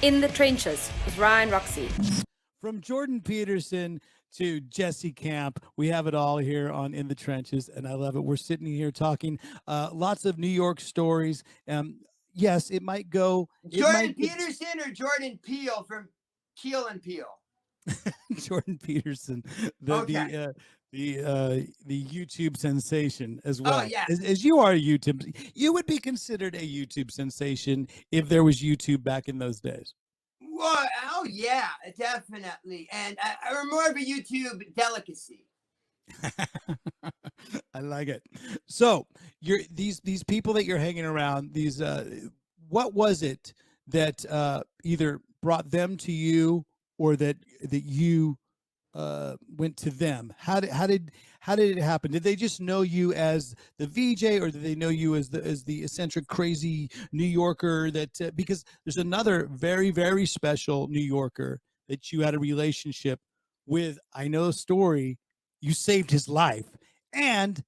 In the Trenches with Ryan Roxie. From Jordan Peterson to Jesse Camp, we have it all here on In the Trenches, and I love it. We're sitting here talking lots of New York stories. Yes, it might go. Jordan Peterson or Jordan Peele from Keel and Peele? Jordan Peterson, the YouTube sensation as well. Oh, yeah. As you are a YouTube, you would be considered a YouTube sensation if there was YouTube back in those days. Well, oh yeah, definitely. And I'm more of a YouTube delicacy. I like it. So you're these people that you're hanging around. These what was it that either brought them to you or that you went to them? How did it happen? Did they just know you as the VJ, or did they know you as the eccentric, crazy New Yorker? That because there's another very, very special New Yorker that you had a relationship with. I know a story. You saved his life, and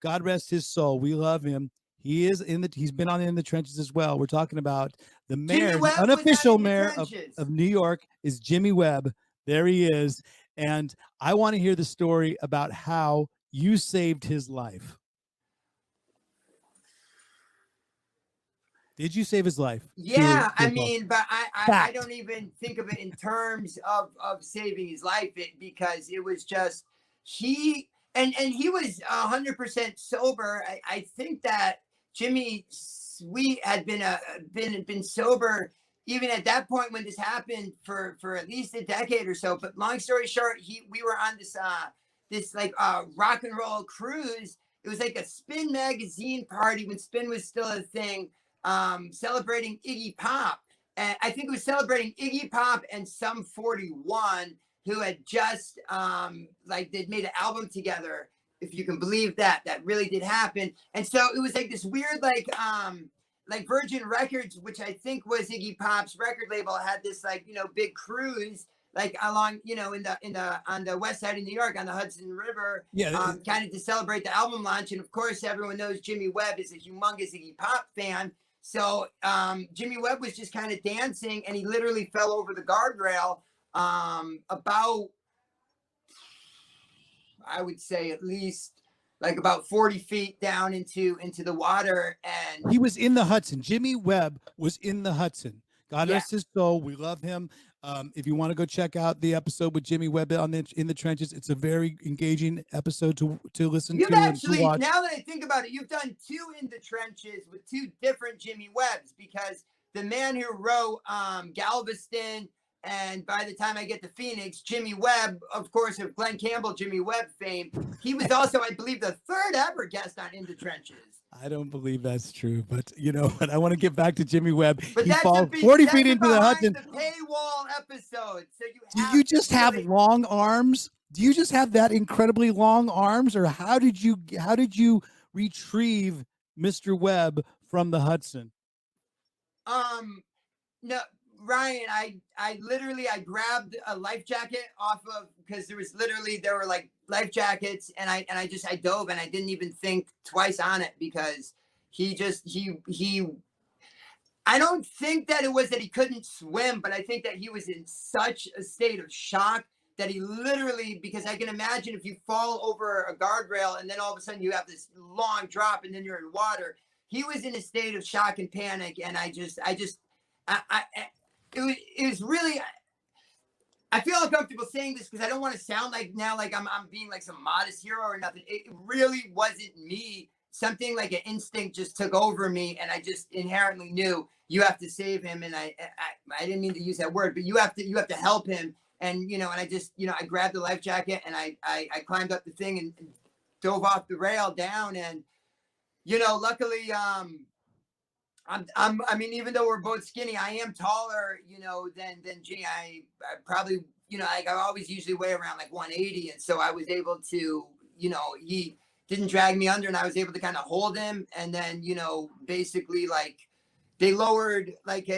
God rest his soul. We love him. He is he's been on In the Trenches as well. We're talking about the mayor, the unofficial mayor of New York is Jimmy Webb. There he is. And I want to hear the story about how you saved his life. Did you save his life? Yeah, I mean, but I don't even think of it in terms of saving his life, because it was just he was 100% sober. I think that Jimmy Sweet had been sober even at that point when this happened for at least a decade or so. But long story short, we were on this rock and roll cruise. It was like a Spin magazine party when Spin was still a thing, celebrating Iggy Pop. And I think it was celebrating Iggy Pop and Sum 41, who had just they'd made an album together. If you can believe that really did happen. And so it was like this weird like Virgin Records, which I think was Iggy Pop's record label, had this big cruise along on the west side of New York on the Hudson River, kind of to celebrate the album launch. And of course, everyone knows Jimmy Webb is a humongous Iggy Pop fan. So Jimmy Webb was just kind of dancing, and he literally fell over the guardrail about, I would say, at least about 40 feet down into the water. And he was in the Hudson. Jimmy Webb was in the Hudson. God rest his soul. We love him. If you want to go check out the episode with Jimmy Webb on In the Trenches, it's a very engaging episode to listen to. Actually, now that I think about it, you've done 2 In the Trenches with 2 different Jimmy Webbs, because the man who wrote Galveston, and by the time I get to Phoenix, Jimmy Webb, of course, of Glenn Campbell, Jimmy Webb fame. He was also, I believe, the 3rd ever guest on In the Trenches. I don't believe that's true, but you know what? I want to get back to Jimmy Webb. But he falls 40 feet into the Hudson. The paywall episode. So do you just have long arms? Do you just have that incredibly long arms, or how did you retrieve Mr. Webb from the Hudson? No, Ryan, I literally grabbed a life jacket off of, because there were like life jackets, and I dove, and I didn't even think twice on it, because I don't think that it was that he couldn't swim, but I think that he was in such a state of shock that he literally, because I can imagine if you fall over a guardrail and then all of a sudden you have this long drop and then you're in water, he was in a state of shock and panic. And it was really, I feel uncomfortable saying this because I don't want to sound like now like I'm being like some modest hero or nothing. It really wasn't me. Something like an instinct just took over me, and I just inherently knew you have to save him. And I didn't mean to use that word, but you have to help him. And and I just I grabbed the life jacket and I climbed up the thing and dove off the rail down. And luckily I mean, even though we're both skinny, I am taller, than Ginny. I probably, I always usually weigh around like 180. And so I was able to, he didn't drag me under, and I was able to kind of hold him. And then, basically like they lowered like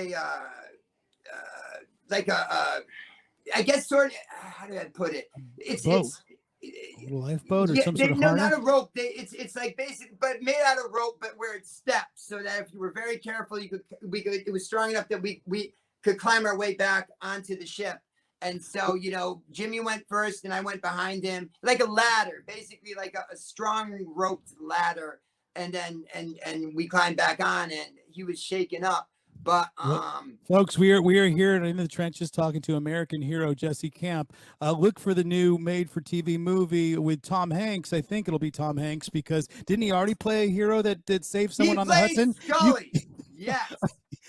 I guess sort of, how do I put it? It's a lifeboat or some sort of harness? Not a rope. It's like basic, but made out of rope, but where it steps, so that if you were very careful, it was strong enough that we could climb our way back onto the ship. And so, you know, Jimmy went first and I went behind him, like a ladder, basically like a strong roped ladder. And then, and we climbed back on and he was shaken up. But, folks, we are here in the trenches talking to American hero Jesse Camp. Look for the new made-for-TV movie with Tom Hanks. I think it'll be Tom Hanks because didn't he already play a hero that saved someone on the Hudson? Scully. Yes.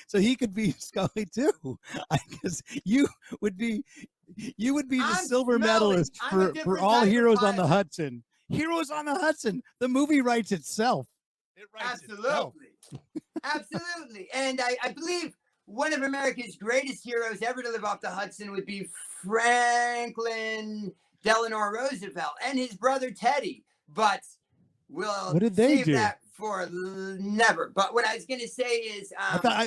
So he could be Scully too. I guess you would be the silver medalist for all heroes on the Hudson. Heroes on the Hudson. The movie writes itself. It writes itself. Absolutely. And I believe one of America's greatest heroes ever to live off the Hudson would be Franklin Delano Roosevelt and his brother Teddy. But we'll save that for never. But what I was going to say is...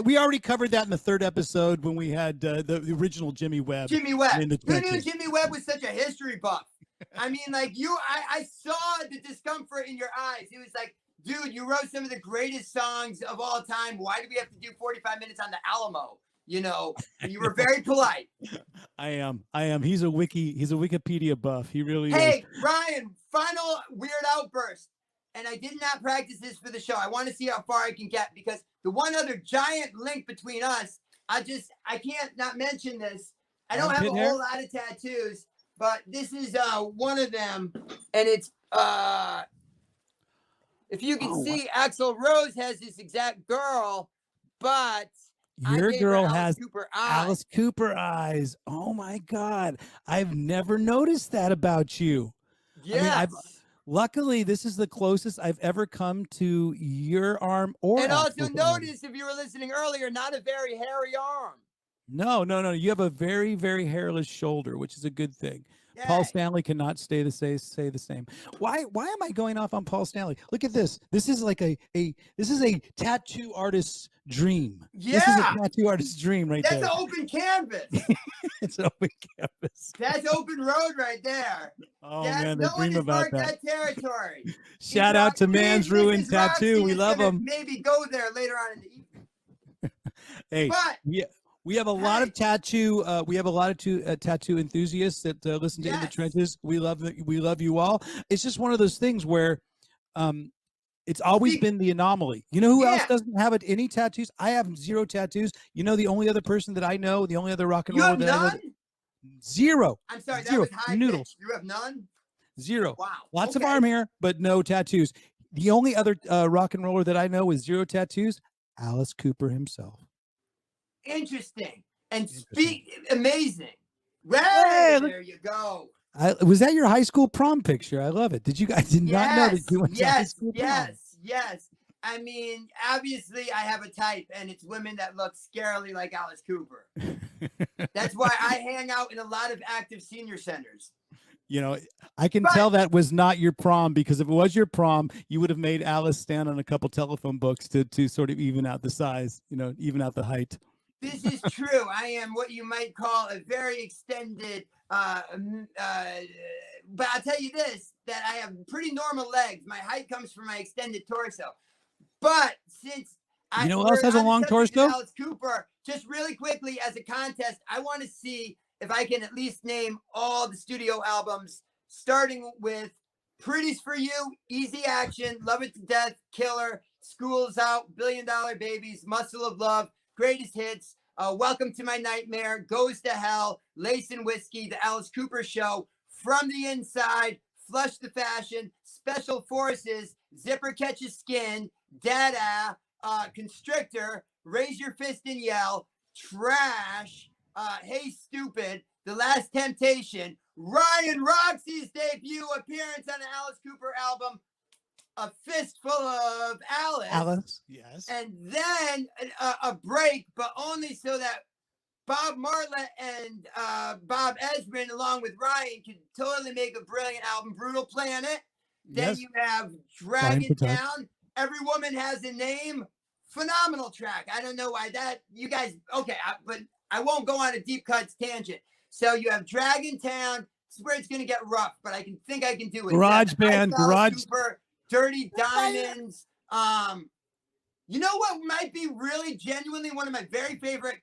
we already covered that in the third episode when we had the original Jimmy Webb. Jimmy Webb. Who knew Jimmy Webb was such a history buff? I mean, like I saw the discomfort in your eyes. It was like, dude, you wrote some of the greatest songs of all time. Why do we have to do 45 minutes on the Alamo? You know, you were very polite. I am. He's a Wikipedia buff. He really is. Hey, Ryan, final weird outburst. And I did not practice this for the show. I want to see how far I can get because the one other giant link between us, I can't not mention this. I don't have a whole lot of tattoos, but this is one of them. And it's if you can see, Axl Rose has this exact girl, but your girl has Alice Cooper eyes. Oh my God. I've never noticed that about you. Yes. I mean, luckily, this is the closest I've ever come to your arm or and also notice, if you were listening earlier, not a very hairy arm. No. You have a very, very hairless shoulder, which is a good thing. Yay. Paul Stanley cannot say the same. Why am I going off on Paul Stanley? Look at this. This is like this is a tattoo artist's dream. Yeah. This is a tattoo artist's dream right there. That's an open canvas. It's an open canvas. That's open road right there. Oh man, the dream about that territory. Shout out to Man's Ruin Tattoo. We love them. Maybe go there later on in the evening. Hey, but, yeah. We have a lot of tattoo. We have a lot of tattoo enthusiasts that listen to In the Trenches. We love you all. It's just one of those things where, it's always been the anomaly. You know who else doesn't have any tattoos? I have 0 tattoos. You know the only other person that I know, the only other rock and roller that I know. 0. I'm sorry, that 0. was high Noodles. Pitch. You have none. 0. Wow. Lots of arm hair, but no tattoos. The only other rock and roller that I know with 0 tattoos, Alice Cooper himself. Interesting and amazing. Well, there you go. Was that your high school prom picture? I love it. Did you guys not know that you went to high school prom? Yes. I mean, obviously, I have a type, and it's women that look scarily like Alice Cooper. That's why I hang out in a lot of active senior centers. You know, I can tell that was not your prom because if it was your prom, you would have made Alice stand on a couple telephone books to sort of even out the size, even out the height. This is true. I am what you might call a very extended, but I'll tell you this, that I have pretty normal legs. My height comes from my extended torso. But since who else has a long torso? Alice Cooper, just really quickly as a contest, I want to see if I can at least name all the studio albums, starting with Pretty's for You, Easy Action, Love It to Death, Killer, School's Out, $1 Billion Babies, Muscle of Love, Greatest Hits, Welcome to My Nightmare, Goes to Hell, Lace and Whiskey, The Alice Cooper Show, From the Inside, Flush the Fashion, Special Forces, Zipper Catches Skin, Dada, Constrictor, Raise Your Fist and Yell, Trash, Hey Stupid, The Last Temptation, Ryan Roxie's debut appearance on the Alice Cooper album, A Fistful of Alice, yes, and then a break, but only so that Bob Marlett and Bob Ezrin, along with Ryan, could totally make a brilliant album, Brutal Planet. Then you have Dragon Town, Every Woman Has a Name, phenomenal track. I don't know why that, you guys, but I won't go on a deep cuts tangent. So you have Dragon Town, this is where it's going to get rough, but I think I can do it. Garage Band, Cooper, Dirty Diamonds. You know what might be really genuinely one of my very favorite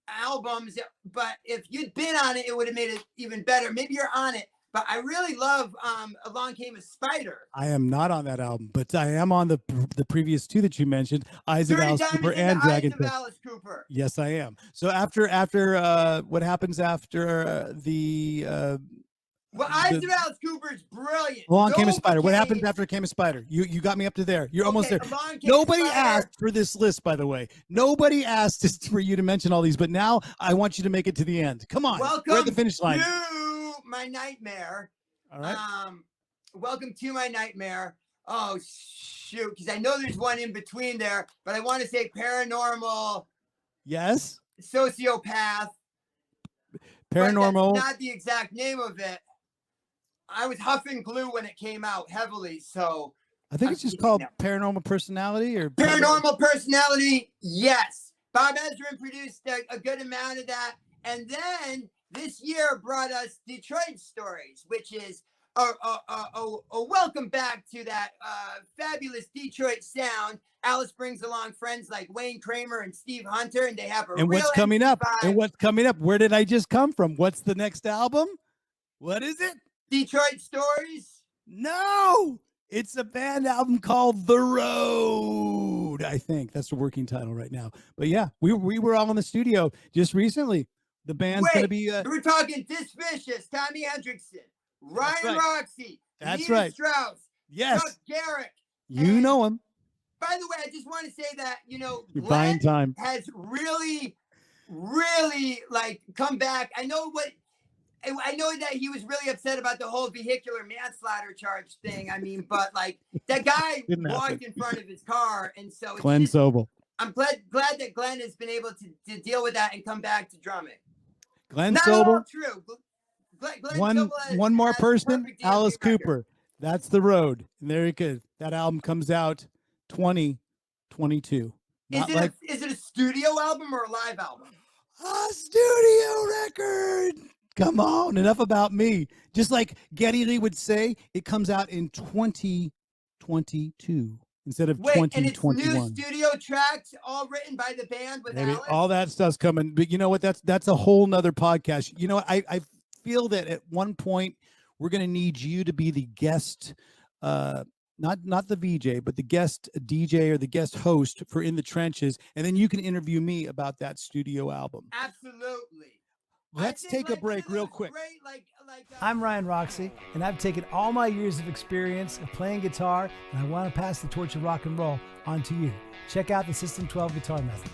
albums, but if you'd been on it, it would have made it even better. Maybe you're on it, but I really love Along Came a Spider. I am not on that album, but I am on the previous two that you mentioned, Eyes of Alice Cooper and Dragon Eyes of Alice Cooper. Yes, I am. So after what happens after well, Eyes of Alice Cooper is brilliant. Along Came a Spider. What happens after Came a Spider? You got me up to there. You're almost there. Nobody asked for this list, by the way. Nobody asked for you to mention all these, but now I want you to make it to the end. Come on. Welcome we're at the finish line. To My Nightmare. All right. Welcome to My Nightmare. Oh, shoot. Because I know there's one in between there, but I want to say Paranormal. Yes. Sociopath. Paranormal. That's not the exact name of it. I was huffing glue when it came out heavily, so I think it's just called Paranormal Personality or Paranormal Personality. Yes, Bob Ezrin produced a good amount of that, and then this year brought us Detroit Stories, which is a welcome back to that fabulous Detroit sound. Alice brings along friends like Wayne Kramer and Steve Hunter, and they have a and real what's coming up? vibe. And what's coming up? Where did I just come from? What's the next album? What is it? Detroit Stories? No, it's a band album called The Road. I think that's the working title right now. But yeah, we were all in the studio just recently. The band's going to be. We're talking Disvicious, Tommy Hendrickson, Ryan Roxie, That's Nina right. Strauss, Yes, Chuck Garrick. You know him. By the way, I just want to say that You're buying time. Has really, really come back. I know that he was really upset about the whole vehicular manslaughter charge thing. I mean, but that guy walked in front of his car, and so Glenn Sobel. I'm glad that Glenn has been able to deal with that and come back to drumming. Glenn Not Sobel. all true. Glenn one more person, Alice Cooper. That's The Road. And there you go. That album comes out 2022. Is it a studio album or a live album? A studio record. Come on, enough about me. Just like Geddy Lee would say, it comes out in 2022 instead of 2021. And it's new studio tracks, all written by the band with Alice? All that stuff's coming. But you know what? That's a whole nother podcast. You know, I feel that at one point we're going to need you to be the guest, not the VJ, but the guest DJ or the guest host for In the Trenches, and then you can interview me about that studio album. Absolutely. Let's take a break real quick. I'm Ryan Roxie, and I've taken all my years of experience of playing guitar, and I want to pass the torch of rock and roll on to you. Check out the System 12 Guitar Method.